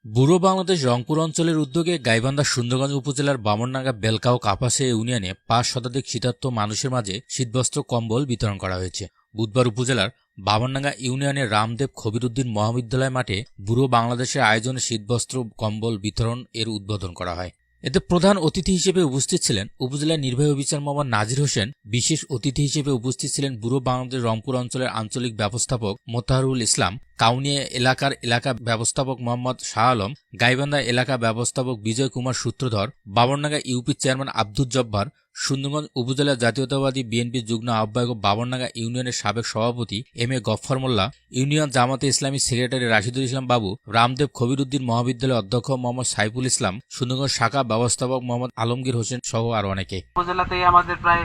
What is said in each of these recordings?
বুড়ো বাংলাদেশ রংপুর অঞ্চলের উদ্যোগে গাইবান্ধা সুন্দরগঞ্জ উপজেলার বামনডাঙ্গা বেলকাও কাপাসে ইউনিয়নে ৫ শতাধিক শীতার্ত মানুষের মাঝে শীতবস্ত্র কম্বল বিতরণ করা হয়েছে। বুধবার উপজেলার বামনডাঙ্গা ইউনিয়নের রামদেব খবিরউদ্দিন মহাবিদ্যালয় মাঠে বুড়ো বাংলাদেশের আয়োজনে শীতবস্ত্র কম্বল বিতরণ এর উদ্বোধন করা হয়। এতে প্রধান অতিথি হিসেবে উপস্থিত ছিলেন উপজেলা নির্বাহী অফিসার মোহাম্মদ নাজির হোসেন। বিশেষ অতিথি হিসেবে উপস্থিত ছিলেন বুড়ো বাংলাদেশ রংপুর অঞ্চলের আঞ্চলিক ব্যবস্থাপক মোতাহারুল ইসলাম, কাউনিয়া এলাকার এলাকা ব্যবস্থাপক মোহাম্মদ শাহ আলম, গাইবান্ধা এলাকা ব্যবস্থাপক বিজয় কুমার সূত্রধর, বামনডাঙ্গা ইউপি চেয়ারম্যান আব্দুল জব্বার, সুন্দরগঞ্জ উপজেলা জাতীয়তাবাদী বিএনপি যুগ্ম আহ্বায়ক ও বামনডাঙ্গা ইউনিয়নের সাবেক সভাপতি M A Gaffar Molla, union জামাতে ইসলামী সেক্রেটারি রাশিদুল ইসলাম বাবু, রামদেব খবিরউদ্দিন মহাবিদ্যালয়ের অধ্যক্ষ মোহাম্মদ সাইফুল ইসলাম, সুন্দরগঞ্জ শাখা ব্যবস্থাপক মোহাম্মদ আলমগীর হোসেন সহ আরো অনেকে। উপজেলাতেই আমাদের প্রায়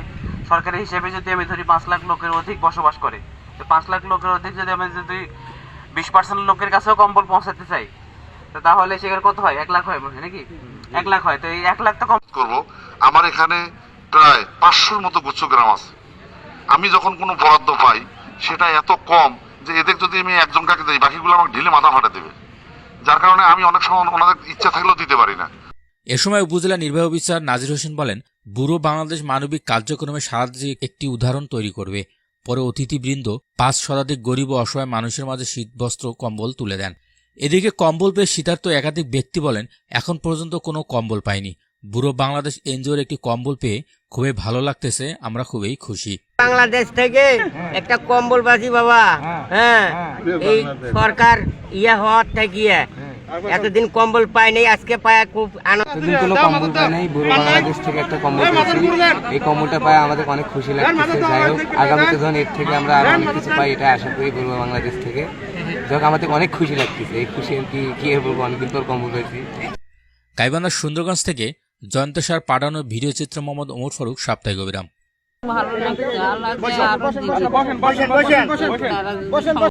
সরকারি হিসেবে যদি আমি ধরি ৫ লাখ লোকের অধিক বসবাস করে, তো ৫ লাখ লোকের অধিক যদি আমি 20% লোকের কাছেও কম্বল পৌঁছাতে চাই, তো তাহলে সেখানে কত হয়? 1 লাখ হয় নাকি? 1 লাখ হয়। তো এই 1 লাখ তো কম করবো। আমার এখানে প্রায় 500-র মতো গুচ্ছ গ্রাম আছে। আমি যখন কোনো বরাদ্দ পাই সেটা এত কম যে এদের যদি আমি একজন কাকে দেই, বাকিগুলো আমাকে ঢিলে মাথা ফাটা দেবে, যার কারণে আমি অনেক সময় ওনাদের ইচ্ছা থাকলেও দিতে পারি না। এ সময় উপজেলা নির্বাহী অফিসার নাজির হোসেন বলেন, বুড়ো বাংলাদেশ মানবিক কার্যক্রমে সারা দেশে একটি উদাহরণ তৈরি করবে। পরে অতিথিবৃন্দ ৫ শতাধিক গরিব ও অসহায় মানুষের মাঝে শীতবস্ত্র কম্বল তুলে দেন। এদিকে কম্বল পেয়ে শীতার্ত একাধিক ব্যক্তি বলেন, এখন পর্যন্ত কোনো কম্বল পাইনি। বুড়ো বাংলাদেশ এনজিওর একটি কম্বল পেয়ে খুবই ভালো লাগতেছে, আমরা খুবই খুশি। বাংলাদেশ থেকে একটা কম্বল বাজি বাবা, হ্যাঁ, এই সরকার হওয়ার থেকে এতদিন কম্বল পাই নাই, আজকে পায় খুব আনন্দ। কোনো কম্বল পাই নাই, বুড়ো বাংলাদেশ থেকে একটা কম্বল পেয়েছি। এই কম্বলটা পাই আমাদের অনেক খুশি লাগছে। যাই হোক, আগামীতে যখন এর থেকে আমরা আরো অনেক কিছু পাই এটা আশা করি বুড়ো বাংলাদেশ থেকে। যাই আমাদের অনেক খুশি লাগতেছে। এই খুশি কি বলবো, অনেকদিন পর কম্বল পেয়েছি। গাইবান্ধা সুন্দরগঞ্জ থেকে জয়ন্ত সার পাঠানো ভিডিও চিত্র মোহাম্মদ ওমর ফারুক, সাপ্তাহিক অবিরাম। ভালো লাগছে।